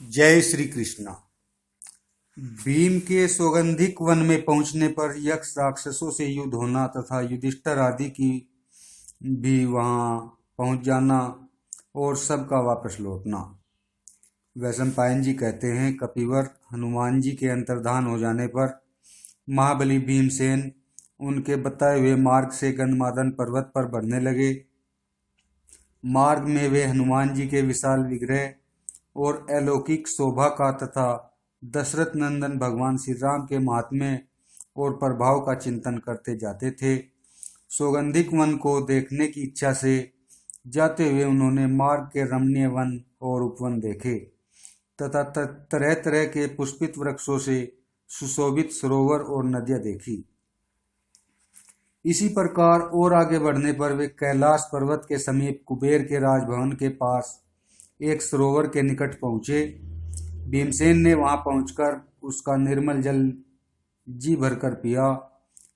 जय श्री कृष्णा। भीम के सौगंधिक वन में पहुंचने पर यक्ष राक्षसों से युद्ध होना तथा युधिष्ठिर आदि की भी वहां पहुंच जाना और सबका वापस लौटना। वैशंपायन जी कहते हैं, कपिवर हनुमान जी के अंतर्धान हो जाने पर महाबली भीमसेन उनके बताए हुए मार्ग से गंधमादन पर्वत पर बढ़ने लगे। मार्ग में वे हनुमान जी के विशाल विग्रह और अलौकिक शोभा का तथा दशरथ नंदन भगवान श्री राम के महात्म्य और प्रभाव का चिंतन करते जाते थे। सौगंधिक वन को देखने की इच्छा से जाते हुए उन्होंने मार्ग के रमणीय वन और उपवन देखे तथा तरह तरह के पुष्पित वृक्षों से सुशोभित सरोवर और नदियां देखी। इसी प्रकार और आगे बढ़ने पर वे कैलाश पर्वत के समीप कुबेर के राजभवन के पास एक सरोवर के निकट पहुंचे। भीमसेन ने वहां पहुंचकर उसका निर्मल जल जी भरकर पिया।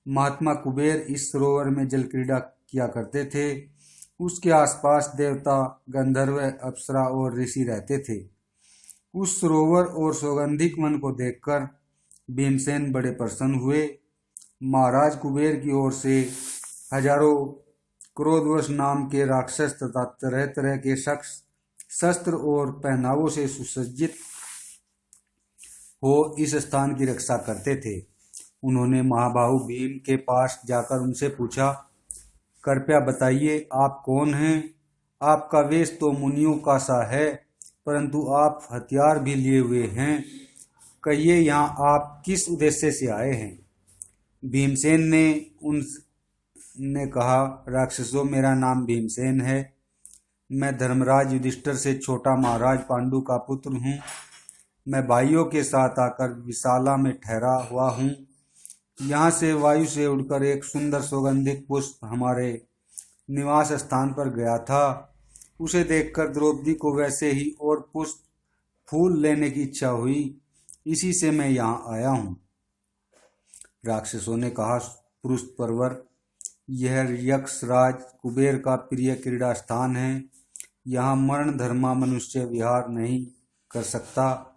महात्मा कुबेर इस सरोवर में जल क्रीड़ा किया करते थे। उसके आसपास देवता, गंधर्व, अप्सरा और ऋषि रहते थे। उस सरोवर और सौगंधिक वन को देखकर भीमसेन बड़े प्रसन्न हुए। महाराज कुबेर की ओर से हजारों क्रोधवश नाम के राक्षस तथा तरह तरह के शख्स शस्त्र और पहनावों से सुसज्जित हो इस स्थान की रक्षा करते थे। उन्होंने महाबाहु भीम के पास जाकर उनसे पूछा, कृपया बताइए आप कौन हैं? आपका वेश तो मुनियों का सा है, परंतु आप हथियार भी लिए हुए हैं। कहिए यहाँ आप किस उद्देश्य से आए हैं? भीमसेन ने उनने कहा, राक्षसों, मेरा नाम भीमसेन है। मैं धर्मराज युधिष्ठिर से छोटा महाराज पांडु का पुत्र हूँ। मैं भाइयों के साथ आकर विशाला में ठहरा हुआ हूँ। यहाँ से वायु से उड़कर एक सुंदर सौगंधिक पुष्प हमारे निवास स्थान पर गया था। उसे देखकर द्रौपदी को वैसे ही और पुष्प फूल लेने की इच्छा हुई। इसी से मैं यहाँ आया हूँ। राक्षसों ने कहा, पुरुष परवर, यह यक्षराज कुबेर का प्रिय क्रीड़ा स्थान है। यहाँ मरण धर्मा मनुष्य विहार नहीं कर सकता।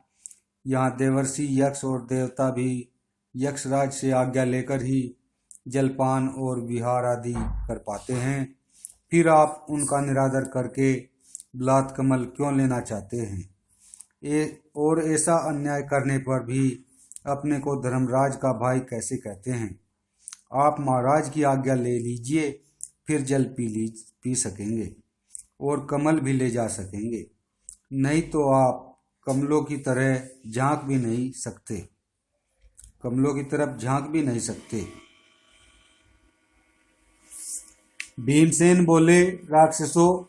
यहाँ देवर्षि, यक्ष और देवता भी यक्षराज से आज्ञा लेकर ही जलपान और विहार आदि कर पाते हैं। फिर आप उनका निरादर करके ब्लात कमल क्यों लेना चाहते हैं? और ऐसा अन्याय करने पर भी अपने को धर्मराज का भाई कैसे कहते हैं? आप महाराज की आज्ञा ले लीजिए, फिर जल पी सकेंगे और कमल भी ले जा सकेंगे। नहीं तो आप कमलों की तरह झांक भी नहीं सकते, कमलों की तरफ झांक भी नहीं सकते। भीमसेन बोले, राक्षसों,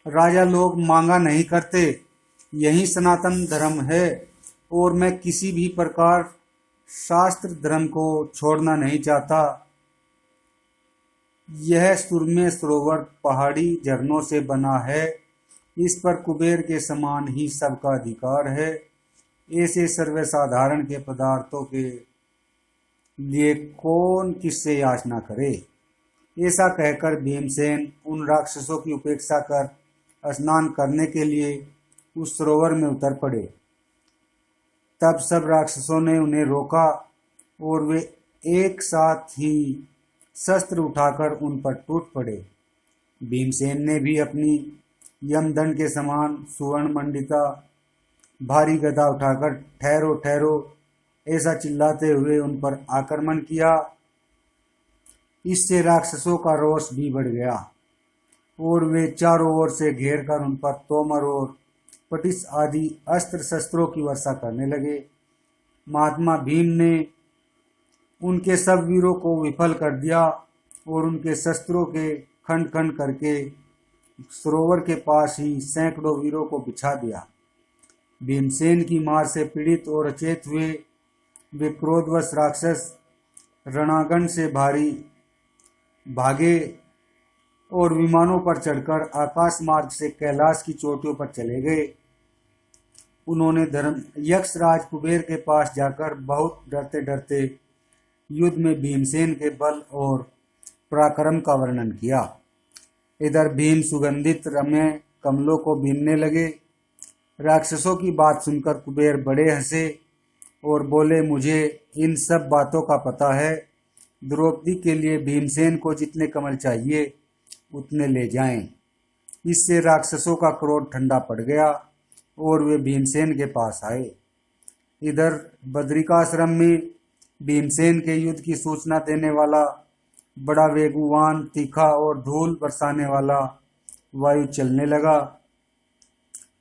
राजा लोग मांगा नहीं करते, यही सनातन धर्म है और मैं किसी भी प्रकार शास्त्र धर्म को छोड़ना नहीं चाहता। यह सुरम्य सरोवर पहाड़ी झरनों से बना है। इस पर कुबेर के समान ही सबका अधिकार है। ऐसे सर्वसाधारण के पदार्थों के लिए कौन किससे याचना करे? ऐसा कहकर भीमसेन उन राक्षसों की उपेक्षा कर स्नान करने के लिए उस सरोवर में उतर पड़े। तब सब राक्षसों ने उन्हें रोका और वे एक साथ ही शस्त्र उठाकर उन पर टूट पड़े। भीमसेन ने भी अपनी यमदंड के समान सुवर्ण मंडिता भारी गदा उठाकर ठहरो ठहरो ऐसा चिल्लाते हुए उन पर आक्रमण किया। इससे राक्षसों का रोष भी बढ़ गया और वे चारों ओर से घेर कर उन पर तोमर और पटिस आदि अस्त्र शस्त्रों की वर्षा करने लगे। महात्मा भीम ने उनके सब वीरों को विफल कर दिया और उनके शस्त्रों के खंड खंड करके सरोवर के पास ही सैकड़ों वीरों को बिछा दिया। भीमसेन की मार से पीड़ित और अचेत हुए वे क्रोधवश राक्षस रणांगण से भागे और विमानों पर चढ़कर आकाश मार्ग से कैलाश की चोटियों पर चले गए। उन्होंने यक्षराज कुबेर के पास जाकर बहुत डरते डरते युद्ध में भीमसेन के बल और पराक्रम का वर्णन किया। इधर भीम सुगंधित रम्य कमलों को बीनने लगे। राक्षसों की बात सुनकर कुबेर बड़े हंसे और बोले, मुझे इन सब बातों का पता है। द्रौपदी के लिए भीमसेन को जितने कमल चाहिए उतने ले जाएं। इससे राक्षसों का क्रोध ठंडा पड़ गया और वे भीमसेन के पास आए। इधर बद्रिकाश्रम में भीमसेन के युद्ध की सूचना देने वाला बड़ा वेगवान, तीखा और धूल बरसाने वाला वायु चलने लगा।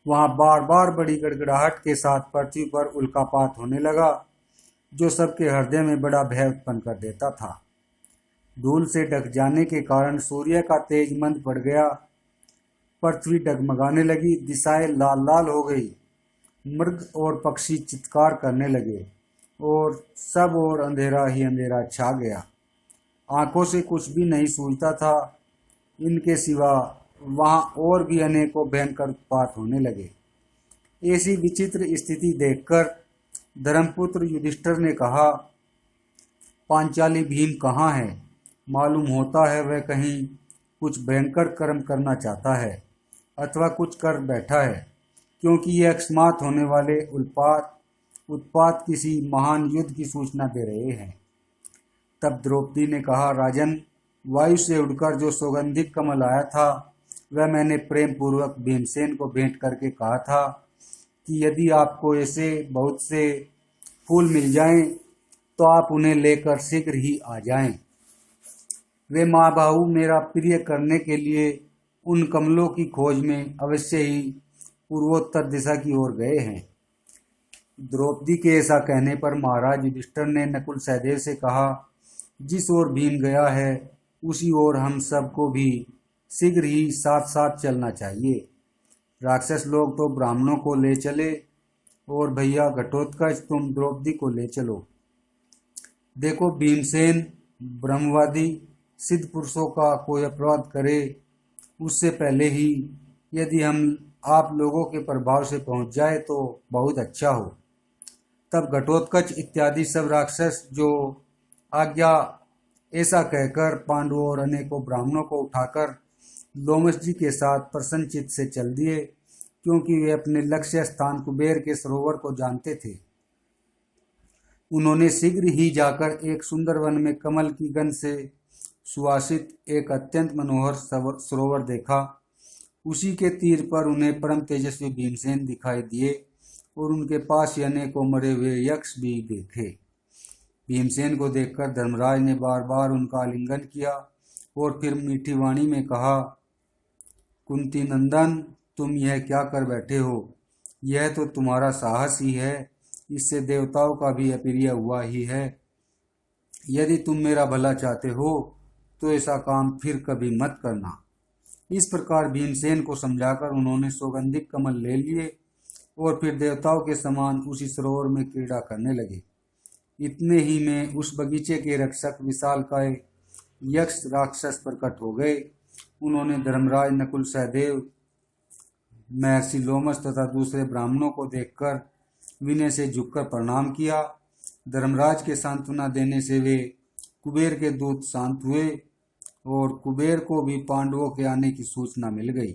वहां बार बार बड़ी गड़गड़ाहट के साथ पृथ्वी पर उल्कापात होने लगा, जो सबके हृदय में बड़ा भय उत्पन्न कर देता था। धूल से ढक जाने के कारण सूर्य का तेज मंद पड़ गया। पृथ्वी डगमगाने लगी, दिशाएं लाल लाल हो गई। मृग और पक्षी चित्कार करने लगे और सब और अंधेरा ही अंधेरा छा गया। आंखों से कुछ भी नहीं सूझता था। इनके सिवा वहां और भी अनेकों भयंकर उत्पात होने लगे। ऐसी विचित्र स्थिति देखकर धर्मपुत्र युधिष्ठिर ने कहा, पांचाली भीम कहाँ है? मालूम होता है वह कहीं कुछ भयंकर कर्म करना चाहता है अथवा कुछ कर बैठा है, क्योंकि ये अकस्मात होने वाले उत्पात किसी महान युद्ध की सूचना दे रहे हैं। तब द्रौपदी ने कहा, राजन, वायु से उड़कर जो सौगंधिक कमल आया था वह मैंने प्रेम पूर्वक भीमसेन को भेंट करके कहा था कि यदि आपको ऐसे बहुत से फूल मिल जाएं तो आप उन्हें लेकर शीघ्र ही आ जाएं। वे महाबाहु मेरा प्रिय करने के लिए उन कमलों की खोज में अवश्य ही पूर्वोत्तर दिशा की ओर गए हैं। द्रौपदी के ऐसा कहने पर महाराज युधिष्ठिर ने नकुल सहदेव से कहा, जिस ओर भीम गया है उसी ओर हम सबको भी शीघ्र ही साथ साथ चलना चाहिए। राक्षस लोग तो ब्राह्मणों को ले चले और भैया घटोत्कच तुम द्रौपदी को ले चलो। देखो, भीमसेन ब्रह्मवादी सिद्ध पुरुषों का कोई अपराध करे उससे पहले ही यदि हम आप लोगों के प्रभाव से पहुंच जाए तो बहुत अच्छा हो। तब घटोत्कच इत्यादि सब राक्षस जो आज्ञा ऐसा कहकर पांडवों और अनेकों ब्राह्मणों को उठाकर लोमश जी के साथ प्रसन्नचित्त से चल दिए, क्योंकि वे अपने लक्ष्य स्थान कुबेर के सरोवर को जानते थे। उन्होंने शीघ्र ही जाकर एक सुंदर वन में कमल की गंध से सुवासित एक अत्यंत मनोहर सरोवर देखा। उसी के तीर पर उन्हें परम तेजस्वी भीमसेन दिखाई दिए और उनके पास ही अनेकों मरे हुए यक्ष भी देखे। भीमसेन को देखकर धर्मराज ने बार बार उनका आलिंगन किया और फिर मीठी वाणी में कहा, कुंती नंदन, तुम यह क्या कर बैठे हो? यह तो तुम्हारा साहस ही है, इससे देवताओं का भी अप्रिय हुआ ही है। यदि तुम मेरा भला चाहते हो तो ऐसा काम फिर कभी मत करना। इस प्रकार भीमसेन को समझाकर उन्होंने सौगंधिक कमल ले लिए और फिर देवताओं के समान उसी सरोवर में क्रीड़ा करने लगे। इतने ही में उस बगीचे के रक्षक विशालकाय यक्ष राक्षस प्रकट हो गए। उन्होंने धर्मराज, नकुल, सहदेव, महर्षि लोमश तथा दूसरे ब्राह्मणों को देखकर विनय से झुककर प्रणाम किया। धर्मराज के सांत्वना देने से वे कुबेर के दूत शांत हुए और कुबेर को भी पांडवों के आने की सूचना मिल गई।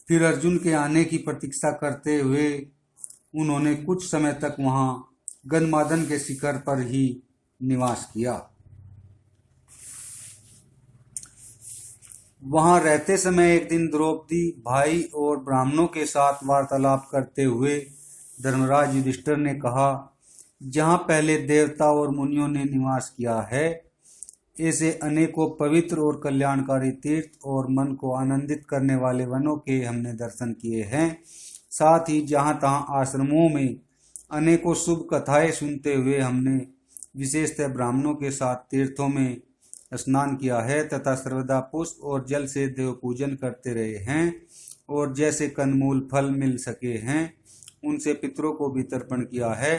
फिर अर्जुन के आने की प्रतीक्षा करते हुए उन्होंने कुछ समय तक वहां गन्मादन के शिखर पर ही निवास किया। वहां रहते समय एक दिन द्रौपदी भाई और ब्राह्मणों के साथ वार्तालाप करते हुए धर्मराज युधिष्ठिर ने कहा, जहां पहले देवता और मुनियों ने निवास किया है ऐसे अनेकों पवित्र और कल्याणकारी तीर्थ और मन को आनंदित करने वाले वनों के हमने दर्शन किए हैं। साथ ही जहां तहां आश्रमों में अनेकों शुभ कथाएं सुनते हुए हमने विशेषतः ब्राह्मणों के साथ तीर्थों में स्नान किया है तथा सर्वदा पुष्प और जल से देव पूजन करते रहे हैं और जैसे कंदमूल फल मिल सके हैं उनसे पितरों को भी तर्पण किया है।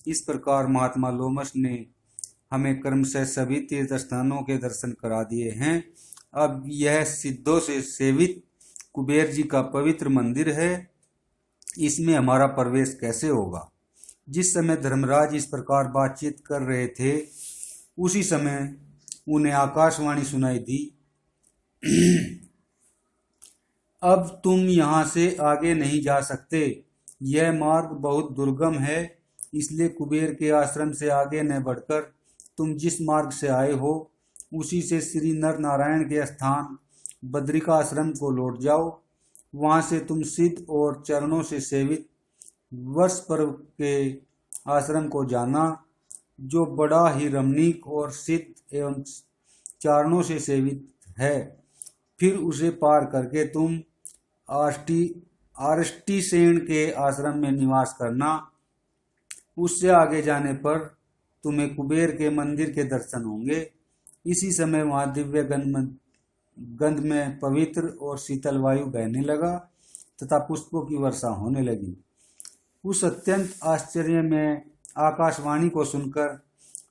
इस प्रकार महात्मा लोमश ने हमें क्रमशः सभी तीर्थ स्थानों के दर्शन करा दिए हैं। अब यह सिद्धों से सेवित कुबेर जी का पवित्र मंदिर है, इसमें हमारा प्रवेश कैसे होगा? जिस समय धर्मराज इस प्रकार बातचीत कर रहे थे उसी समय उन्हें आकाशवाणी सुनाई दी, अब तुम यहाँ से आगे नहीं जा सकते। यह मार्ग बहुत दुर्गम है, इसलिए कुबेर के आश्रम से आगे न बढ़कर तुम जिस मार्ग से आए हो उसी से श्री नर नारायण के स्थान बद्रिका आश्रम को लौट जाओ। वहाँ से तुम सिद्ध और चरणों से सेवित वर्ष पर्व के आश्रम को जाना, जो बड़ा ही रमणीक और सिद्ध एवं चारणों से सेवित है। फिर उसे पार करके तुम आरष्टिसेन के आश्रम में निवास करना। उससे आगे जाने पर तुम्हें कुबेर के मंदिर के दर्शन होंगे। इसी समय वहाँ दिव्य गंध में पवित्र और शीतल वायु बहने लगा तथा पुष्पों की वर्षा होने लगी। उस अत्यंत आश्चर्य में आकाशवाणी को सुनकर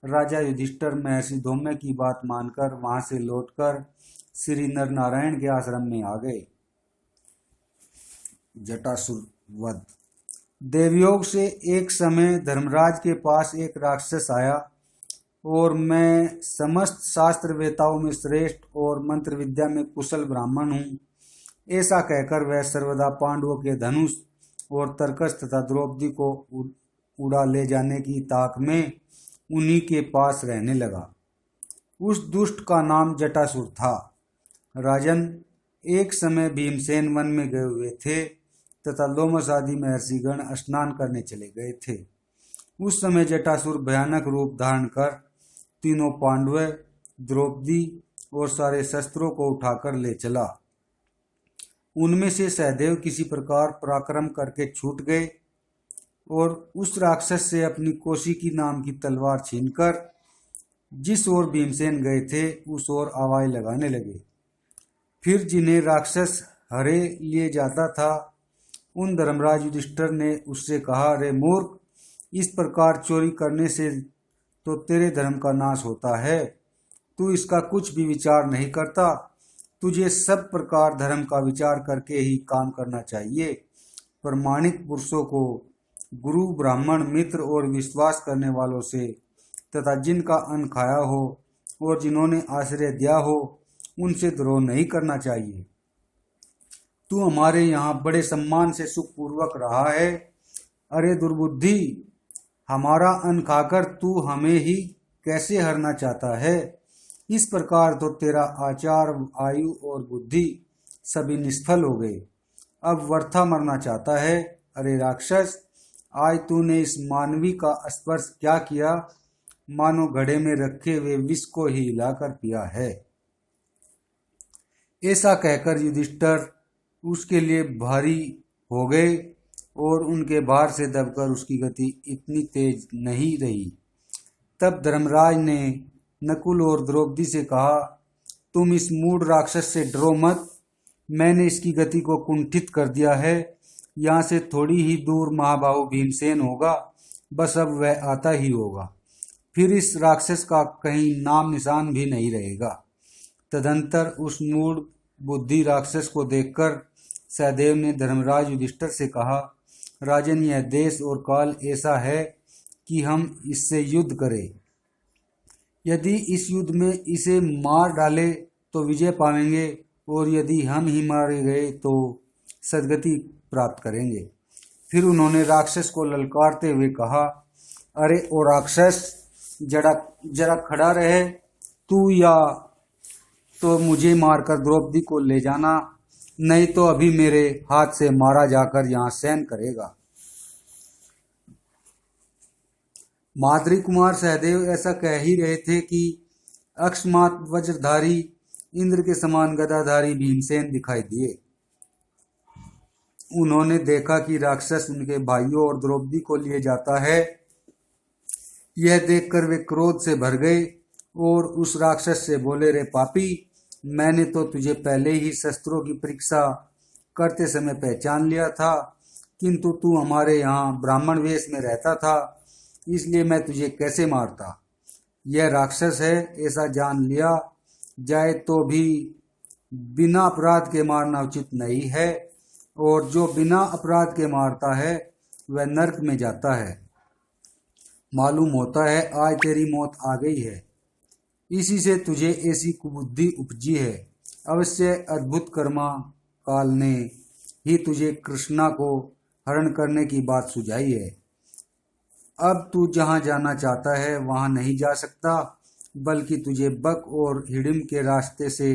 राजा युधिष्ठिर महर्षि धौम्य की बात मानकर वहां से लौटकर श्री नर नारायण के आश्रम में आ गए। जटासुर वध। देवयोग से एक समय धर्मराज के पास एक राक्षस आया और मैं समस्त शास्त्र वेताओं में श्रेष्ठ और मंत्र विद्या में कुशल ब्राह्मण हूँ, ऐसा कहकर वह सर्वदा पांडवों के धनुष और तर्कस तथा द्रौपदी को उड़ा ले जाने की ताक में उन्हीं के पास रहने लगा। उस दुष्ट का नाम जटासुर था। राजन, एक समय भीमसेन वन में गए हुए थे तथा लोमस आदि महर्षिगण स्नान करने चले गए थे। उस समय जटासुर भयानक रूप धारण कर तीनों पांडवों, द्रौपदी और सारे शस्त्रों को उठाकर ले चला। उनमें से सहदेव किसी प्रकार पराक्रम करके छूट गए और उस राक्षस से अपनी कौशिकी नाम की तलवार छीनकर जिस ओर भीमसेन गए थे उस ओर आवाज लगाने लगे। फिर जिन्हें राक्षस हरे लिए जाता था उन धर्मराज युधिष्ठिर ने उससे कहा, रे मूर्ख, इस प्रकार चोरी करने से तो तेरे धर्म का नाश होता है। तू इसका कुछ भी विचार नहीं करता। तुझे सब प्रकार धर्म का विचार करके ही काम करना चाहिए। प्रमाणिक पुरुषों को, गुरु, ब्राह्मण, मित्र और विश्वास करने वालों से तथा जिनका अन्न खाया हो और जिन्होंने आश्रय दिया हो उनसे द्रोह नहीं करना चाहिए। तू हमारे यहाँ बड़े सम्मान से सुखपूर्वक रहा है। अरे दुर्बुद्धि, हमारा अन्न खाकर तू हमें ही कैसे हरना चाहता है? इस प्रकार तो तेरा आचार, आयु और बुद्धि सभी निष्फल हो गए। अब वृथा मरना चाहता है। अरे राक्षस, आज तूने इस मानवी का स्पर्श क्या किया? मानो घड़े में रखे हुए विष को ही हिलाकर पिया है। ऐसा कहकर युधिष्ठिर उसके लिए भारी हो गए और उनके भार से दबकर उसकी गति इतनी तेज नहीं रही। तब धर्मराज ने नकुल और द्रौपदी से कहा, तुम इस मूढ़ राक्षस से डरो मत। मैंने इसकी गति को कुंठित कर दिया है। यहाँ से थोड़ी ही दूर महाबाहु भीमसेन होगा, बस अब वह आता ही होगा। फिर इस राक्षस का कहीं नाम निशान भी नहीं रहेगा। तदंतर उस मूढ़ बुद्धि राक्षस को देखकर सहदेव ने धर्मराज युधिष्ठिर से कहा, राजन, यह देश और काल ऐसा है कि हम इससे युद्ध करें। यदि इस युद्ध में इसे मार डाले तो विजय पाएंगे और यदि हम ही मारे गए तो सदगति प्राप्त करेंगे। फिर उन्होंने राक्षस को ललकारते हुए कहा, अरे ओ राक्षस, जरा खड़ा रहे। तू या तो मुझे मारकर द्रौपदी को ले जाना, नहीं तो अभी मेरे हाथ से मारा जाकर यहाँ शयन करेगा। माद्री कुमार सहदेव ऐसा कह ही रहे थे कि अकस्मात वज्रधारी इंद्र के समान गदाधारी भीमसेन दिखाई दिए। उन्होंने देखा कि राक्षस उनके भाइयों और द्रौपदी को लिए जाता है। यह देखकर वे क्रोध से भर गए और उस राक्षस से बोले, रे पापी, मैंने तो तुझे पहले ही शस्त्रों की परीक्षा करते समय पहचान लिया था, किंतु तू हमारे यहाँ ब्राह्मण वेश में रहता था, इसलिए मैं तुझे कैसे मारता। यह राक्षस है ऐसा जान लिया जाए तो भी बिना अपराध के मारना उचित नहीं है, और जो बिना अपराध के मारता है वह नरक में जाता है। मालूम होता है आज तेरी मौत आ गई है, इसी से तुझे ऐसी कुबुद्धि उपजी है। अवश्य अद्भुत कर्मा काल ने ही तुझे कृष्णा को हरण करने की बात सुझाई है। अब तू जहाँ जाना चाहता है वहाँ नहीं जा सकता, बल्कि तुझे बक और हिडिंब के रास्ते से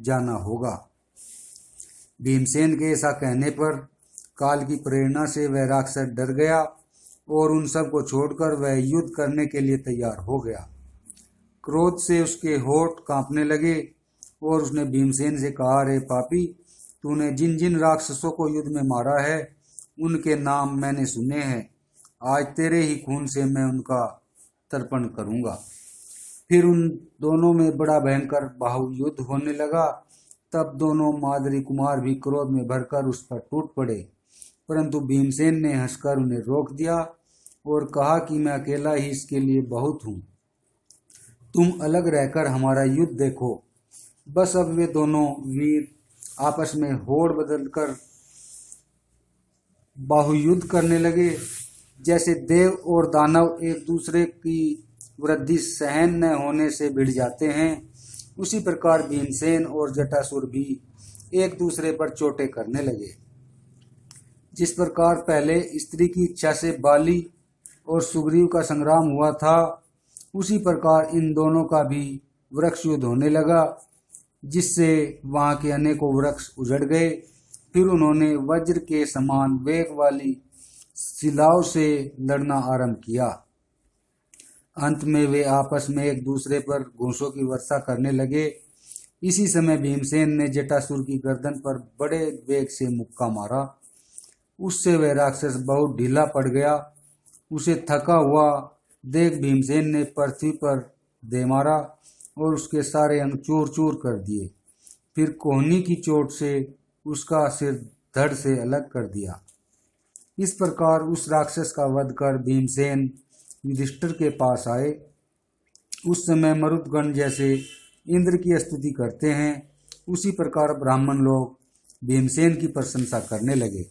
जाना होगा। भीमसेन के ऐसा कहने पर काल की प्रेरणा से वह राक्षस डर गया और उन सब को छोड़कर वह युद्ध करने के लिए तैयार हो गया। क्रोध से उसके होठ कांपने लगे और उसने भीमसेन से कहा, रे पापी, तूने जिन जिन राक्षसों को युद्ध में मारा है उनके नाम मैंने सुने हैं। आज तेरे ही खून से मैं उनका तर्पण करूंगा। फिर उन दोनों में बड़ा भयंकर बाहुयुद्ध होने लगा। तब दोनों माद्री कुमार भी क्रोध में भरकर उस पर टूट पड़े, परंतु भीमसेन ने हंसकर उन्हें रोक दिया और कहा कि मैं अकेला ही इसके लिए बहुत हूँ, तुम अलग रहकर हमारा युद्ध देखो। बस अब वे दोनों वीर आपस में होड़ बदलकर बाहुयुद्ध करने लगे। जैसे देव और दानव एक दूसरे की वृद्धि सहन न होने से भिड़ जाते हैं, उसी प्रकार भीमसेन और जटासुर भी एक दूसरे पर चोटें करने लगे। जिस प्रकार पहले स्त्री की इच्छा से बाली और सुग्रीव का संग्राम हुआ था, उसी प्रकार इन दोनों का भी वृक्ष युद्ध होने लगा, जिससे वहां के अनेकों वृक्ष उजड़ गए। फिर उन्होंने वज्र के समान वेग वाली शिलाओं से लड़ना आरंभ किया। अंत में वे आपस में एक दूसरे पर घूंसों की वर्षा करने लगे। इसी समय भीमसेन ने जटासुर की गर्दन पर बड़े वेग से मुक्का मारा। उससे वह राक्षस बहुत ढीला पड़ गया। उसे थका हुआ देख भीमसेन ने पृथ्वी पर दे मारा और उसके सारे अंग चूर चूर कर दिए। फिर कोहनी की चोट से उसका सिर धड़ से अलग कर दिया। इस प्रकार उस राक्षस का वध कर भीमसेन युधिष्ठिर के पास आए। उस समय मरुदगण जैसे इंद्र की स्तुति करते हैं, उसी प्रकार ब्राह्मण लोग भीमसेन की प्रशंसा करने लगे।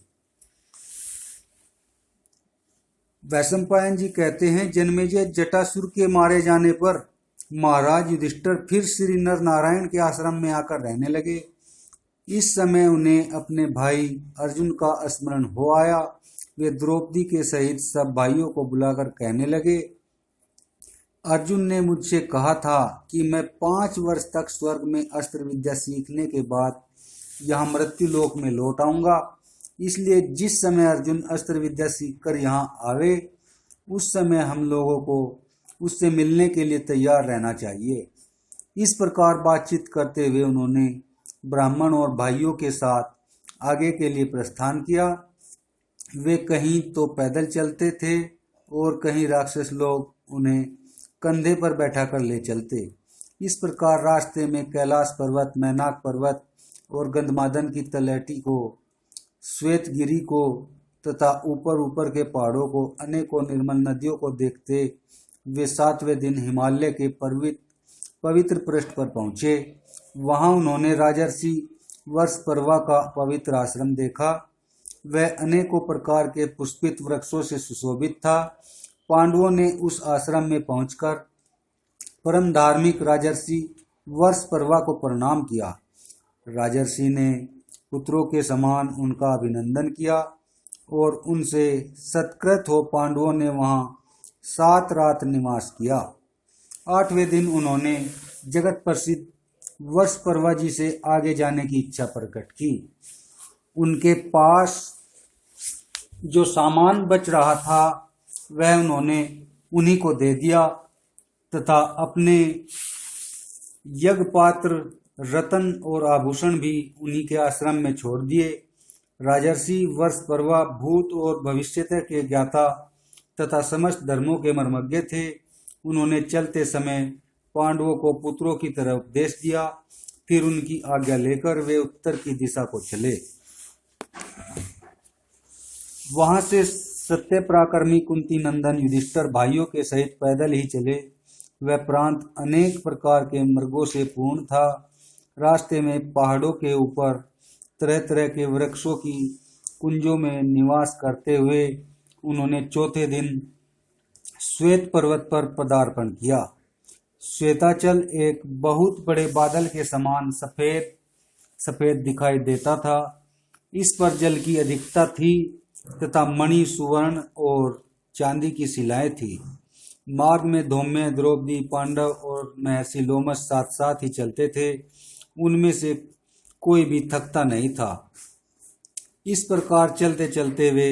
वैशंपायन जी कहते हैं, जन्मेजय जटासुर के मारे जाने पर महाराज युधिष्ठिर फिर श्री नर नारायण के आश्रम में आकर रहने लगे। इस समय उन्हें अपने भाई अर्जुन का स्मरण हो आया। वे द्रौपदी के सहित सब भाइयों को बुलाकर कहने लगे, अर्जुन ने मुझसे कहा था कि मैं 5 वर्ष तक स्वर्ग में अस्त्र विद्या सीखने के बाद यहाँ मृत्यु लोक में लौट आऊंगा। इसलिए जिस समय अर्जुन अस्त्र विद्या सीखकर यहाँ आवे, उस समय हम लोगों को उससे मिलने के लिए तैयार रहना चाहिए। इस प्रकार बातचीत करते हुए उन्होंने ब्राह्मण और भाइयों के साथ आगे के लिए प्रस्थान किया। वे कहीं तो पैदल चलते थे और कहीं राक्षस लोग उन्हें कंधे पर बैठा कर ले चलते। इस प्रकार रास्ते में कैलाश पर्वत, मैनाक पर्वत और गंधमादन की तलहटी को, श्वेतगिरी को तथा ऊपर ऊपर के पहाड़ों को, अनेकों निर्मल नदियों को देखते वे 7वें दिन हिमालय के पवित्र पृष्ठ पर पहुँचे। वहाँ उन्होंने राजर्षि वर्षपर्वा का पवित्र आश्रम देखा। वह अनेकों प्रकार के पुष्पित वृक्षों से सुशोभित था। पांडवों ने उस आश्रम में पहुंचकर परम धार्मिक राजर्षि वर्षपर्वा को प्रणाम किया। राजर्षि ने पुत्रों के समान उनका अभिनंदन किया और उनसे सत्कृत हो पांडवों ने वहां 7 रात निवास किया। 8वें दिन उन्होंने जगत प्रसिद्ध वर्षपर्वा जी से आगे जाने की इच्छा प्रकट की। उनके पास जो सामान बच रहा था वह उन्होंने उन्हीं को दे दिया तथा अपने यज्ञ पात्र, रतन और आभूषण भी उन्हीं के आश्रम में छोड़ दिए। राजर्षि वर्षपर्वा भूत और भविष्यत के ज्ञाता तथा समस्त धर्मों के मर्मज्ञ थे। उन्होंने चलते समय पांडवों को पुत्रों की तरह उपदेश दिया। फिर उनकी आज्ञा लेकर वे उत्तर की दिशा को चले। वहां से सत्य पराक्रमी कुंती नंदन युधिष्ठिर भाइयों के सहित पैदल ही चले। वह प्रांत अनेक प्रकार के मृगों से पूर्ण था। रास्ते में पहाड़ों के ऊपर तरह तरह के वृक्षों की कुंजों में निवास करते हुए उन्होंने 4थे दिन श्वेत पर्वत पर पदार्पण किया। श्वेताचल एक बहुत बड़े बादल के समान सफेद सफेद दिखाई देता था। इस पर जल की अधिकता थी तथा मणि, सुवर्ण और चांदी की शिलाएं थी। मार्ग में धौम्य, द्रौपदी, पांडव और महर्षि लोमश साथ साथ ही चलते थे। उनमें से कोई भी थकता नहीं था। इस प्रकार चलते चलते वे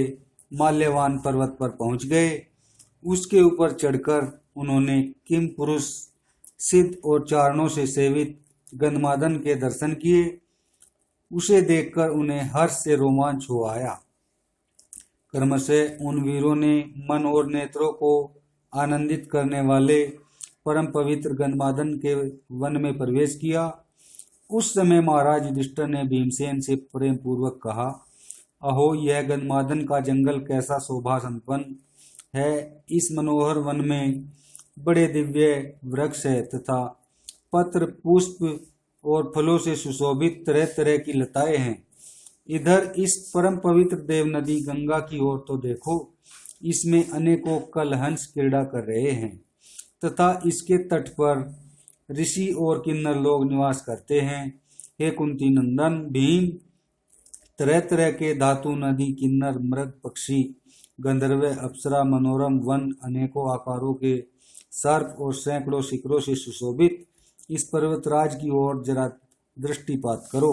माल्यवान पर्वत पर पहुंच गए। उसके ऊपर चढ़कर उन्होंने किम पुरुष सिद्ध और चारणों से सेवित गंधमादन के दर्शन किए। उसे देखकर उन्हें हर्ष से रोमांच हो आया। क्रमशः उन वीरों ने मन और नेत्रों को आनंदित करने वाले परम पवित्र गंधमादन के वन में प्रवेश किया। उस समय महाराज युधिष्ठिर ने भीमसेन से प्रेम पूर्वक कहा, अहो, यह गंधमादन का जंगल कैसा शोभा संपन्न है। इस मनोहर वन में बड़े दिव्य वृक्ष है तथा पत्र, पुष्प और फलों से सुशोभित तरह तरह की लताएं हैं। इधर इस परम पवित्र देव नदी गंगा की ओर तो देखो, इसमें अनेकों कलहंस क्रीड़ा कर रहे हैं तथा इसके तट पर ऋषि और किन्नर लोग निवास करते हैं। हे कुंती नंदन भीम, तरह तरह के धातु, नदी, किन्नर, मृग, पक्षी, गंधर्व, अप्सरा, मनोरम वन, अनेकों आकारों के सर्प और सैकड़ों शिखरों से सुशोभित इस पर्वतराज की ओर जरा दृष्टिपात करो।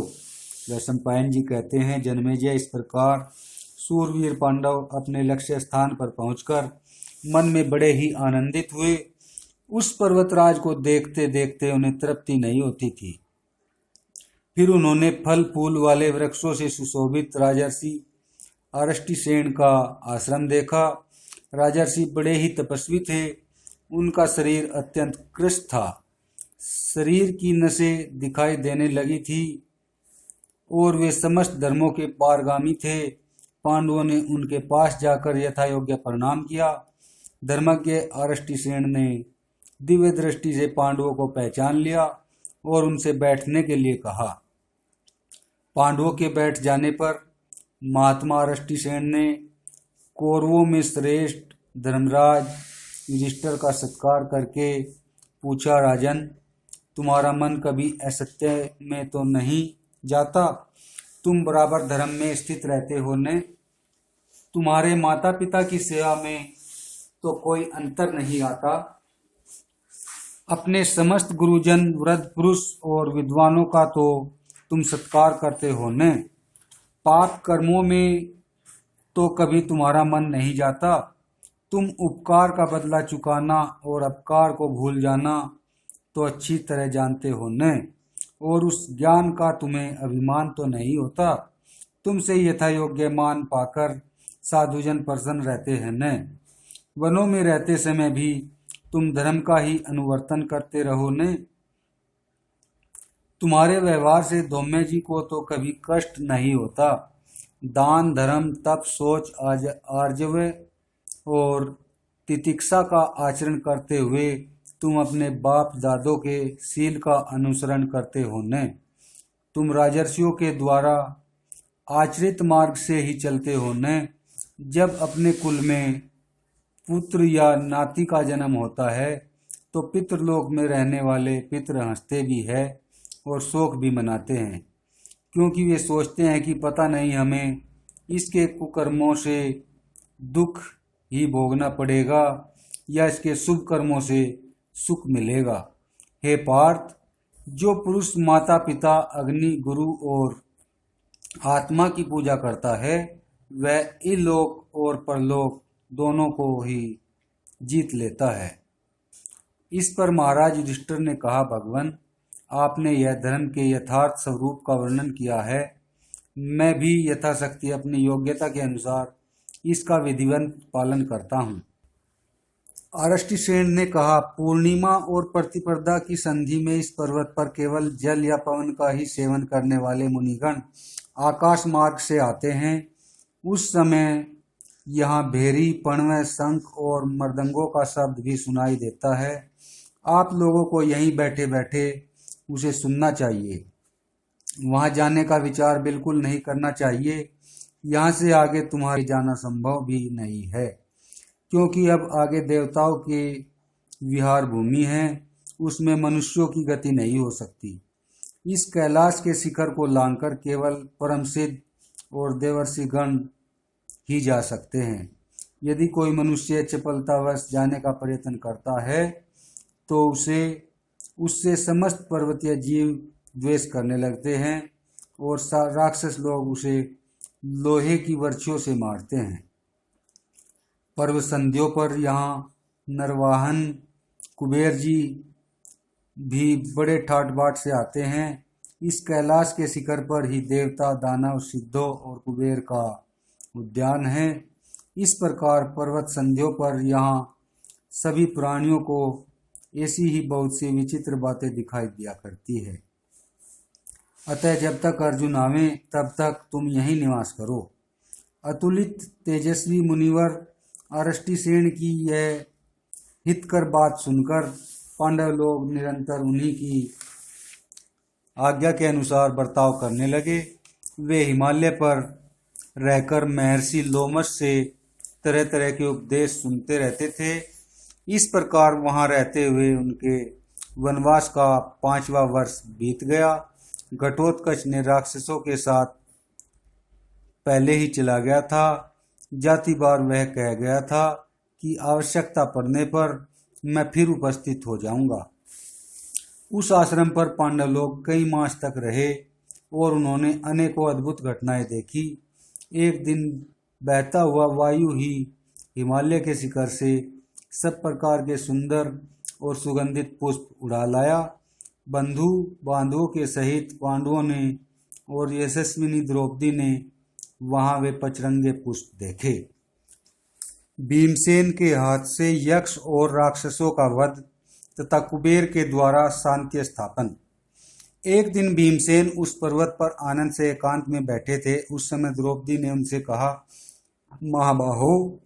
वैशंपायन जी कहते हैं, जन्मेजय, इस प्रकार सूरवीर पांडव अपने लक्ष्य स्थान पर पहुंचकर मन में बड़े ही आनंदित हुए। उस पर्वतराज को देखते देखते उन्हें तृप्ति नहीं होती थी। फिर उन्होंने फल फूल वाले वृक्षों से सुशोभित राजर्षि अरष्टिसेन का आश्रम देखा। राजर्षि बड़े ही तपस्वी थे। उनका शरीर अत्यंत कृश था। शरीर की नसें दिखाई देने लगी थी और वे समस्त धर्मों के पारगामी थे। पांडवों ने उनके पास जाकर यथा योग्य प्रणाम किया। धर्मज्ञ अरष्टिसेन ने दिव्य दृष्टि से पांडवों को पहचान लिया और उनसे बैठने के लिए कहा। पांडवों के बैठ जाने पर महात्मा अरष्टिसेन ने कौरवों में श्रेष्ठ धर्मराज युधिष्ठिर का सत्कार करके पूछा, राजन, तुम्हारा मन कभी असत्य में तो नहीं जाता? तुम बराबर धर्म में स्थित रहते हो ने? तुम्हारे माता पिता की सेवा में तो कोई अंतर नहीं आता? अपने समस्त गुरुजन, वृद्ध पुरुष और विद्वानों का तो तुम सत्कार करते हो ने? पाप कर्मों में तो कभी तुम्हारा मन नहीं जाता? तुम उपकार का बदला चुकाना और अपकार को भूल जाना तो अच्छी तरह जानते हो ने? और उस ज्ञान का तुम्हें अभिमान तो नहीं होता? तुमसे यथा योग्य मान पाकर साधुजन प्रसन्न रहते हैं न? वनों में रहते समय भी तुम धर्म का ही अनुवर्तन करते रहो ने? तुम्हारे व्यवहार से धौम्य जी को तो कभी कष्ट नहीं होता। दान, धर्म, तप, सोच, आर्जव और तितिक्षा का आचरण करते हुए तुम अपने बाप दादों के शील का अनुसरण करते हो न? तुम राजर्षियों के द्वारा आचरित मार्ग से ही चलते हो न? जब अपने कुल में पुत्र या नाती का जन्म होता है तो पितृलोक में रहने वाले पितृ हंसते भी है और शोक भी मनाते हैं, क्योंकि वे सोचते हैं कि पता नहीं हमें इसके कुकर्मों से दुख ही भोगना पड़ेगा या इसके शुभ कर्मों से सुख मिलेगा। हे पार्थ, जो पुरुष माता पिता, अग्नि, गुरु और आत्मा की पूजा करता है वह इलोक और परलोक दोनों को ही जीत लेता है। इस पर महाराज युधिष्ठिर ने कहा, भगवान, आपने यह धर्म के यथार्थ स्वरूप का वर्णन किया है। मैं भी यथाशक्ति अपनी योग्यता के अनुसार इसका विधिवत पालन करता हूँ। अरष्टिसेन ने कहा, पूर्णिमा और प्रतिपदा की संधि में इस पर्वत पर केवल जल या पवन का ही सेवन करने वाले मुनिगण आकाश मार्ग से आते हैं। उस समय यहाँ भेरी, पणव, शंख और मृदंगों का शब्द भी सुनाई देता है। आप लोगों को यहीं बैठे बैठे उसे सुनना चाहिए। वहाँ जाने का विचार बिल्कुल नहीं करना चाहिए। यहाँ से आगे तुम्हारे जाना संभव भी नहीं है, क्योंकि अब आगे देवताओं की विहार भूमि है, उसमें मनुष्यों की गति नहीं हो सकती। इस कैलाश के शिखर को लांघकर केवल परम सिद्ध और देवर्षिगण ही जा सकते हैं। यदि कोई मनुष्य चपलतावश जाने का प्रयत्न करता है तो उससे समस्त पर्वतीय जीव द्वेष करने लगते हैं और राक्षस लोग उसे लोहे की बर्छियों से मारते हैं। पर्व संध्यों पर यहाँ नरवाहन कुबेर जी भी बड़े ठाट बाट से आते हैं। इस कैलाश के शिखर पर ही देवता, दानव, सिद्धों और कुबेर का उद्यान है। इस प्रकार पर्वत संध्यों पर यहाँ सभी प्राणियों को ऐसी ही बहुत सी विचित्र बातें दिखाई दिया करती है। अतः जब तक अर्जुन आवे तब तक तुम यहीं निवास करो। अतुलित तेजस्वी मुनिवर अरष्टिसेन की यह हितकर बात सुनकर पांडव लोग निरंतर उन्हीं की आज्ञा के अनुसार बर्ताव करने लगे। वे हिमालय पर रहकर महर्षि लोमश से तरह तरह के उपदेश सुनते रहते थे। इस प्रकार वहां रहते हुए उनके वनवास का 5वां वर्ष बीत गया। घटोत्कच ने राक्षसों के साथ पहले ही चला गया था। जाति बार वह कह गया था कि आवश्यकता पड़ने पर मैं फिर उपस्थित हो जाऊंगा। उस आश्रम पर पांडव लोग कई मास तक रहे और उन्होंने अनेकों अद्भुत घटनाएं देखी। एक दिन बहता हुआ वायु ही हिमालय के शिखर से सब प्रकार के सुंदर और सुगंधित पुष्प उड़ा लाया। बंधु बांधवों के सहित पांडवों ने और यशस्विनी द्रौपदी ने वहां वे पचरंगे पुष्प देखे। भीमसेन के हाथ से यक्ष और राक्षसों का वध तथा कुबेर के द्वारा शांति स्थापन। एक दिन भीमसेन उस पर्वत पर आनंद से एकांत में बैठे थे। उस समय द्रौपदी ने उनसे कहा, महाबाहो,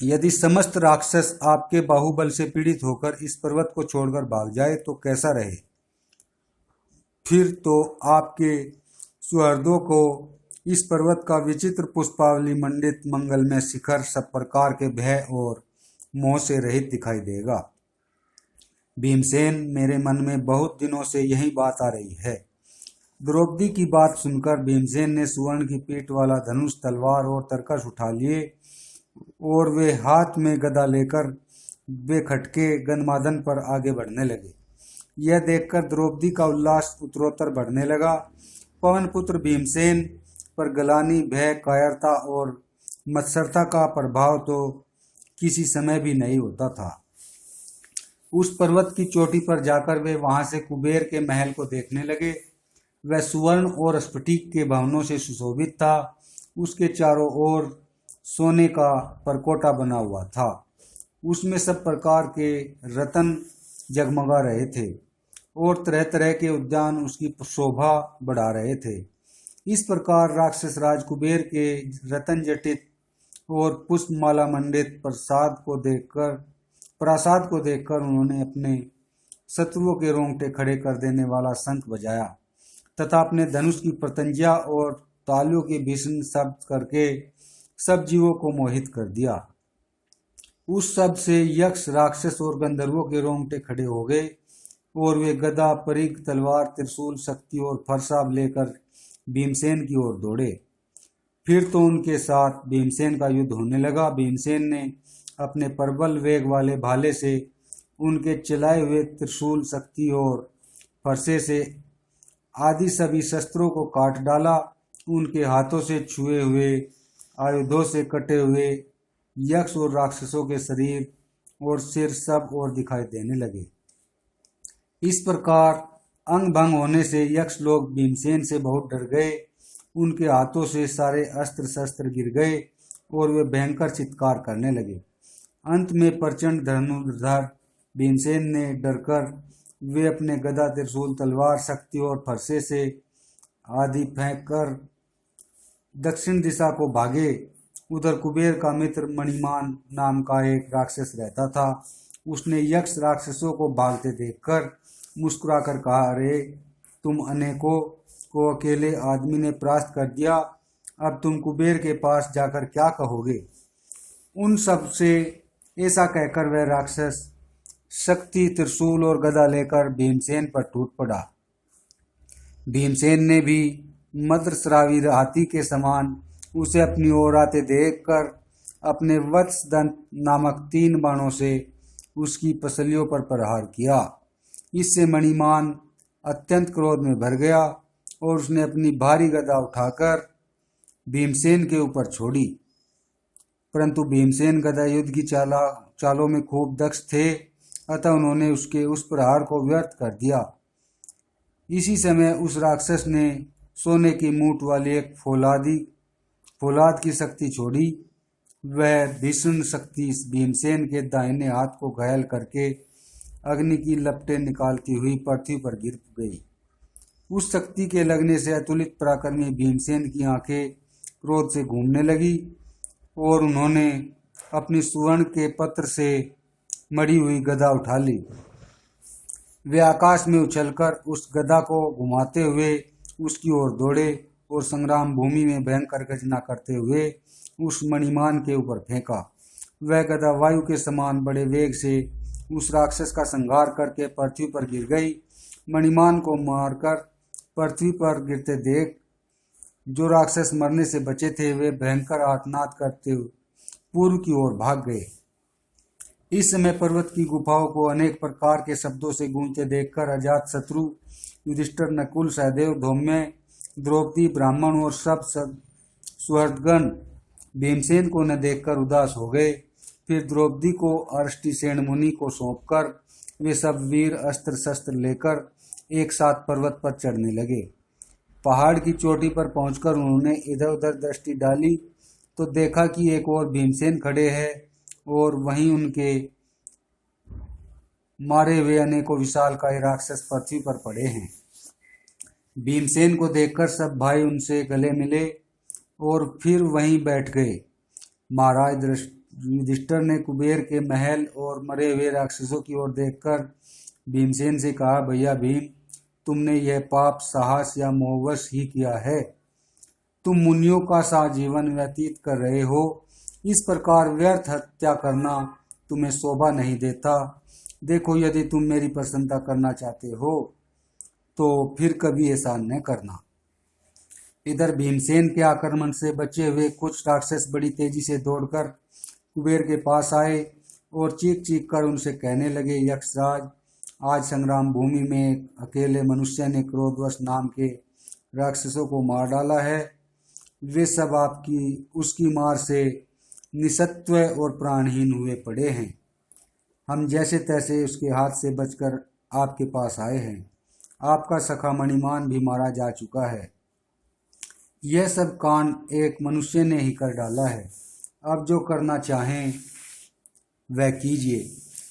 यदि समस्त राक्षस आपके बाहुबल से पीड़ित होकर इस पर्वत को छोड़कर भाग जाए तो कैसा रहे? फिर तो आपके सुहृदों को इस पर्वत का विचित्र पुष्पावली मंडित मंगलमय शिखर सब प्रकार के भय और मोह से रहित दिखाई देगा। भीमसेन, मेरे मन में बहुत दिनों से यही बात आ रही है। द्रौपदी की बात सुनकर भीमसेन ने सुवर्ण की पीठ वाला धनुष, तलवार और तरकश उठा लिए और वे हाथ में गदा लेकर बेखटके गन्मादन पर आगे बढ़ने लगे। यह देखकर द्रौपदी का उल्लास उत्तरोत्तर बढ़ने लगा। पवन पुत्र भीमसेन पर गलानी, भय, कायरता और मत्सरता का प्रभाव तो किसी समय भी नहीं होता था। उस पर्वत की चोटी पर जाकर वे वहां से कुबेर के महल को देखने लगे। वह सुवर्ण और स्फटिक के भवनों से सुशोभित था। उसके चारों ओर सोने का परकोटा बना हुआ था। उसमें सब प्रकार के रत्न जगमगा रहे थे और तरह तरह के उद्यान उसकी शोभा बढ़ा रहे थे। इस प्रकार राक्षस राज कुबेर के रतन जटित और पुष्पमाला मंडित प्रासाद को देखकर उन्होंने अपने शत्रुओं के रोंगटे खड़े कर देने वाला शंख बजाया तथा अपने धनुष की प्रतंज्या और तालियों के भीषण शब्द करके सब जीवों को मोहित कर दिया। उस शब्द से यक्ष, राक्षस और गंधर्वों के रोंगटे खड़े हो गए और वे गदा, परिघ, तलवार, त्रिशूल, शक्ति और फरसा लेकर भीमसेन की ओर दौड़े। फिर तो उनके साथ भीमसेन का युद्ध होने लगा। भीमसेन ने अपने प्रबल वेग वाले भाले से उनके चलाए हुए त्रिशूल, शक्ति और फरसे से आदि सभी शस्त्रों को काट डाला। उनके हाथों से छुए हुए आयुधों से कटे हुए यक्ष और राक्षसों के शरीर और सिर सब और दिखाई देने लगे। इस प्रकार अंग भंग होने से यक्ष लोग भीमसेन से बहुत डर गए। उनके हाथों से सारे अस्त्र शस्त्र गिर गए और वे भयंकर चित्कार करने लगे। अंत में प्रचंड धनुर्धर भीमसेन ने डरकर वे अपने गदा, त्रिशूल, तलवार, शक्ति और फरसे से आदि फेंक कर दक्षिण दिशा को भागे। उधर कुबेर का मित्र मणिमान नाम का एक राक्षस रहता था। उसने यक्ष राक्षसों को भागते देखकर मुस्कुराकर कहा, अरे तुम अनेकों को अकेले आदमी ने परास्त कर दिया, अब तुम कुबेर के पास जाकर क्या कहोगे? उन सब से ऐसा कहकर वह राक्षस शक्ति, त्रिशूल और गदा लेकर भीमसेन पर टूट पड़ा। भीमसेन ने भी मद्रस्रावी हाथी के समान उसे अपनी ओर आते देखकर अपने वत्सदंत नामक 3 बाणों से उसकी पसलियों पर प्रहार किया। इससे मणिमान अत्यंत क्रोध में भर गया और उसने अपनी भारी गदा उठाकर भीमसेन के ऊपर छोड़ी। परंतु भीमसेन गदा युद्ध की चालों में खूब दक्ष थे, अतः उन्होंने उसके उस प्रहार को व्यर्थ कर दिया। इसी समय उस राक्षस ने सोने की मूठ वाली एक फौलाद की शक्ति छोड़ी। वह भीषण शक्ति भीमसेन के दाहिने हाथ को घायल करके अग्नि की लपटें निकालती हुई पृथ्वी पर गिर गई। उस शक्ति के लगने से अतुलित पराक्रमी भीमसेन की आंखें क्रोध से घूमने लगी और उन्होंने अपनी सुवर्ण के पत्र से मड़ी हुई गदा उठा ली। वे आकाश में उछलकर उस गदा को घुमाते हुए उसकी ओर दौड़े और संग्राम भूमि में भयंकर गर्जना करते हुए उस मणिमान के ऊपर फेंका। वह गदा वायु के समान बड़े वेग से उस राक्षस का संहार करके पृथ्वी पर गिर गई। मणिमान को मारकर पृथ्वी पर गिरते देख जो राक्षस मरने से बचे थे वे भयंकर आर्तनाद करते हुए पूर्व की ओर भाग गए। इस समय पर्वत की गुफाओं को अनेक प्रकार के शब्दों से गूंजते देखकर अजात शत्रु युधिष्ठिर, नकुल, सहदेव, धौम्य, द्रौपदी, ब्राह्मण और सब सुहृदगण भीमसेन को न देखकर उदास हो गए। फिर द्रौपदी को अरष्टिसेन मुनि को सौंपकर वे सब वीर अस्त्र शस्त्र लेकर एक साथ पर्वत पर चढ़ने लगे। पहाड़ की चोटी पर पहुंचकर उन्होंने इधर उधर दृष्टि डाली तो देखा कि एक और भीमसेन खड़े हैं और वहीं उनके मारे हुए अनेकों विशालकाय राक्षस पृथ्वी पर पड़े हैं। भीमसेन को देखकर सब भाई उनसे गले मिले और फिर वहीं बैठ गए। महाराज युधिष्ठिर ने कुबेर के महल और मरे हुए राक्षसों की ओर देखकर भीमसेन से कहा, भैया भीम, तुमने यह पाप साहस या मोहवश ही किया है। तुम मुनियों का सा जीवन व्यतीत कर रहे हो। इस प्रकार व्यर्थ हत्या करना तुम्हें शोभा नहीं देता। देखो, यदि तुम मेरी प्रसन्नता करना चाहते हो तो फिर कभी ऐसा न करना। इधर भीमसेन के आक्रमण से बचे हुए कुछ राक्षस बड़ी तेजी से दौड़कर कुबेर के पास आए और चीख चीख कर उनसे कहने लगे, यक्षराज, आज संग्राम भूमि में एक अकेले मनुष्य ने क्रोधवश नाम के राक्षसों को मार डाला है। वे सब उसकी मार से निसत्व और प्राणहीन हुए पड़े हैं। हम जैसे तैसे उसके हाथ से बचकर आपके पास आए हैं। आपका सखा मणिमान भी मारा जा चुका है। यह सब कांड एक मनुष्य ने ही कर डाला है। अब जो करना चाहें वह कीजिए।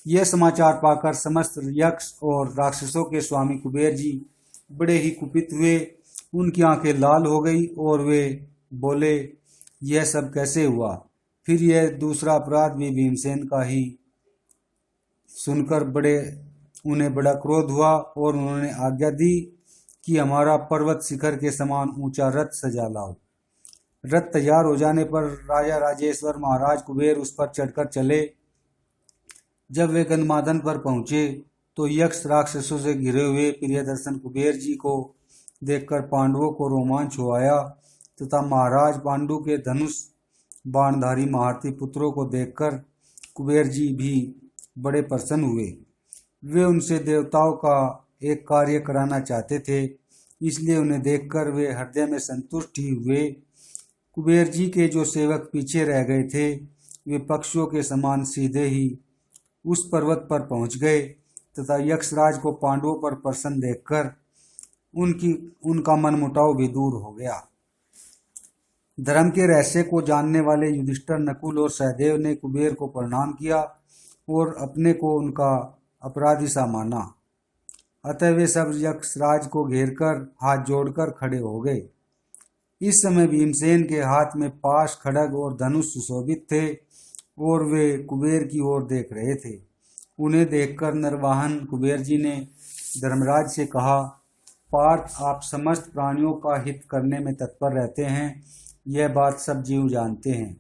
यह समाचार पाकर समस्त यक्ष और राक्षसों के स्वामी कुबेर जी बड़े ही कुपित हुए। उनकी आंखें लाल हो गई और वे बोले, यह सब कैसे हुआ? फिर यह दूसरा अपराध भी भीमसेन का ही सुनकर उन्हें बड़ा क्रोध हुआ और उन्होंने आज्ञा दी कि हमारा पर्वत शिखर के समान ऊंचा रथ सजा लाओ। रथ तैयार हो जाने पर राजा राजेश्वर महाराज कुबेर उस पर चढ़कर चले। जब वे गंधमादन पर पहुंचे तो यक्ष राक्षसों से घिरे हुए प्रियदर्शन कुबेर जी को देखकर पांडवों को रोमांच हो आया तथा महाराज पांडु के धनुष बाणधारी महारथी पुत्रों को देखकर कुबेर जी भी बड़े प्रसन्न हुए। वे उनसे देवताओं का एक कार्य कराना चाहते थे, इसलिए उन्हें देखकर वे हृदय में संतुष्ट ही हुए। कुबेर जी के जो सेवक पीछे रह गए थे वे पक्षियों के समान सीधे ही उस पर्वत पर पहुंच गए तथा यक्षराज को पांडवों पर प्रसन्न देखकर उनका मनमुटाव भी दूर हो गया। धर्म के रहस्य को जानने वाले युधिष्ठिर, नकुल और सहदेव ने कुबेर को प्रणाम किया और अपने को उनका अपराधी सा माना। अतः वे सब यक्षराज को घेरकर हाथ जोड़कर खड़े हो गए। इस समय भीमसेन के हाथ में पाश, खड्ग और धनुष सुशोभित थे और वे कुबेर की ओर देख रहे थे। उन्हें देखकर नरवाहन कुबेर जी ने धर्मराज से कहा, पार्थ, आप समस्त प्राणियों का हित करने में तत्पर रहते हैं, यह बात सब जीव जानते हैं।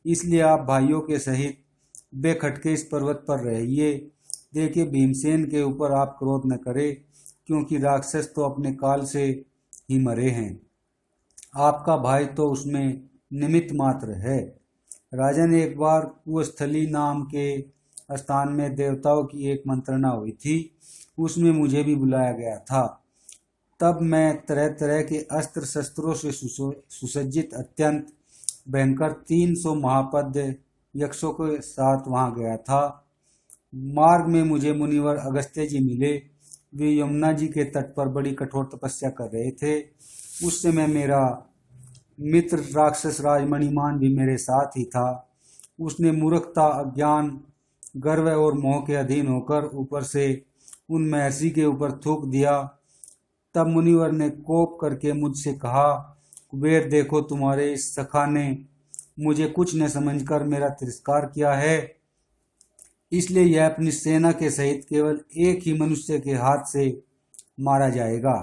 इसलिए आप भाइयों के सहित बेखटके इस पर्वत पर रहिए। देखिए, भीमसेन के ऊपर आप क्रोध न करें, क्योंकि राक्षस तो अपने काल से ही मरे हैं। आपका भाई तो उसमें निमित्त मात्र है। राजन, एक बार कुस्थली नाम के स्थान में देवताओं की एक मंत्रणा हुई थी, उसमें मुझे भी बुलाया गया था। तब मैं तरह तरह के अस्त्र शस्त्रों से सुसज्जित अत्यंत भयंकर 300 महापद्य यक्षों के साथ वहां गया था। मार्ग में मुझे मुनिवर अगस्त्य जी मिले। वे यमुना जी के तट पर बड़ी कठोर तपस्या कर रहे थे। उस समय मेरा मित्र राक्षस राज मणिमान भी मेरे साथ ही था। उसने मूर्खता, अज्ञान, गर्व और मोह के अधीन होकर ऊपर से उन महर्षि के ऊपर थूक दिया। तब मुनिवर ने कोप करके मुझसे कहा, कुबेर, देखो, तुम्हारे इस सखा ने मुझे कुछ न समझकर मेरा तिरस्कार किया है, इसलिए यह अपनी सेना के सहित केवल एक ही मनुष्य के हाथ से मारा जाएगा।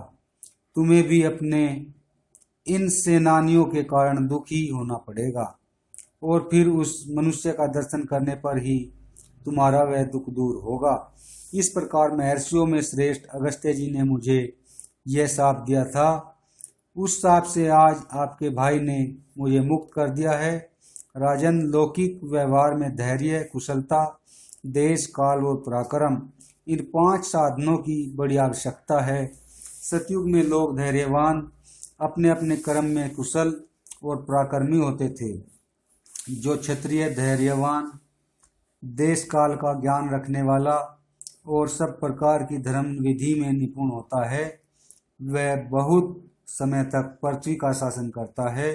तुम्हें भी अपने इन सेनानियों के कारण दुखी होना पड़ेगा और फिर उस मनुष्य का दर्शन करने पर ही तुम्हारा वह दुख दूर होगा। इस प्रकार महर्षियों में श्रेष्ठ अगस्त्य जी ने मुझे यह शाप दिया था। उस शाप से आज आपके भाई ने मुझे मुक्त कर दिया है। राजन, लौकिक व्यवहार में धैर्य, कुशलता, देश, काल और पराक्रम, इन 5 साधनों की बड़ी आवश्यकता है। सतयुग में लोग धैर्यवान, अपने अपने कर्म में कुशल और पराक्रमी होते थे। जो क्षत्रिय धैर्यवान, देश काल का ज्ञान रखने वाला और सब प्रकार की धर्म विधि में निपुण होता है, वह बहुत समय तक पृथ्वी का शासन करता है।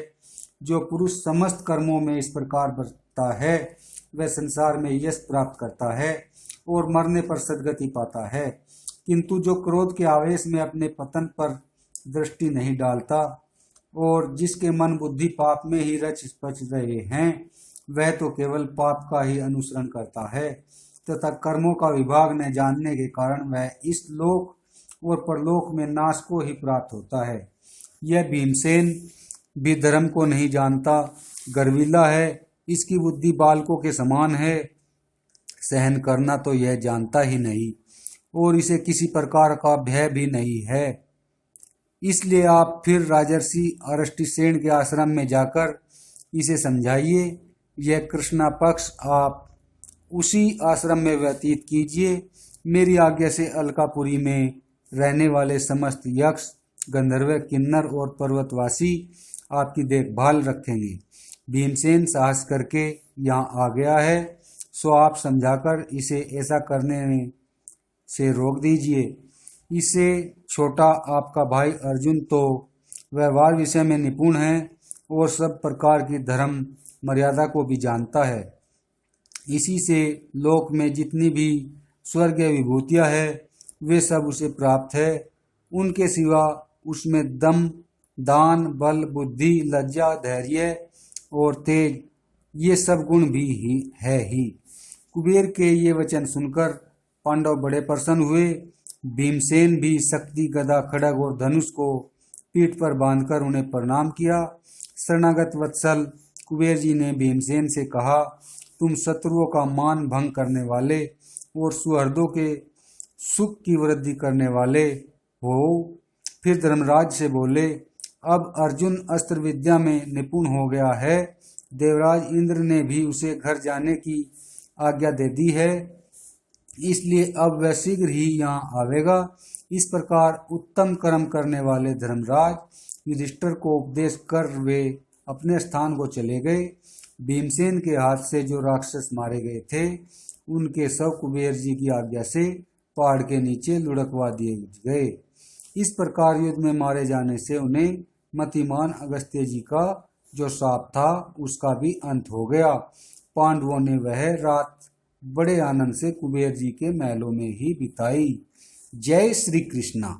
जो पुरुष समस्त कर्मों में इस प्रकार बरतता है, वह संसार में यश प्राप्त करता है और मरने पर सद्गति पाता है। किंतु जो क्रोध के आवेश में अपने पतन पर दृष्टि नहीं डालता और जिसके मन बुद्धि पाप में ही रच पच रहे हैं, वह तो केवल पाप का ही अनुसरण करता है तथा कर्मों का विभाग न जानने के कारण वह इस लोक और परलोक में नाश को ही प्राप्त होता है। यह भीमसेन भी धर्म को नहीं जानता, गर्विला है, इसकी बुद्धि बालकों के समान है। सहन करना तो यह जानता ही नहीं और इसे किसी प्रकार का भय भी नहीं है। इसलिए आप फिर राजर्षि अरष्टिसेन के आश्रम में जाकर इसे समझाइए। यह कृष्णा पक्ष आप उसी आश्रम में व्यतीत कीजिए। मेरी आज्ञा से अलकापुरी में रहने वाले समस्त यक्ष, गंधर्व, किन्नर और पर्वतवासी आपकी देखभाल रखेंगे। भीमसेन साहस करके यहाँ आ गया है, सो आप समझाकर इसे ऐसा करने से रोक दीजिए। इससे छोटा आपका भाई अर्जुन तो व्यवहार विषय में निपुण है और सब प्रकार की धर्म मर्यादा को भी जानता है। इसी से लोक में जितनी भी स्वर्गीय विभूतियां है, वे सब उसे प्राप्त है। उनके सिवा उसमें दम, दान, बल, बुद्धि, लज्जा, धैर्य और तेज, ये सब गुण भी है ही। कुबेर के ये वचन सुनकर पांडव बड़े प्रसन्न हुए। भीमसेन भी शक्ति, गदा, खड्ग और धनुष को पीठ पर बांधकर उन्हें प्रणाम किया। शरणागत वत्सल कुबेर जी ने भीमसेन से कहा, तुम शत्रुओं का मान भंग करने वाले और सुहृदों के सुख की वृद्धि करने वाले हो। फिर धर्मराज से बोले, अब अर्जुन अस्त्र विद्या में निपुण हो गया है। देवराज इंद्र ने भी उसे घर जाने की आज्ञा दे दी है, इसलिए अब वह शीघ्र ही यहाँ आवेगा। इस प्रकार उत्तम कर्म करने वाले धर्मराज युधिष्ठिर को उपदेश कर वे अपने स्थान को चले गए। भीमसेन के हाथ से जो राक्षस मारे गए थे, उनके शव कुबेर जी की आज्ञा से पहाड़ के नीचे लुढ़कवा दिए गए। इस प्रकार युद्ध में मारे जाने से उन्हें मतिमान अगस्त्य जी का जो शाप था, उसका भी अंत हो गया। पांडवों ने वह रात बड़े आनंद से कुबेर जी के महलों में ही बिताई। जय श्री कृष्णा।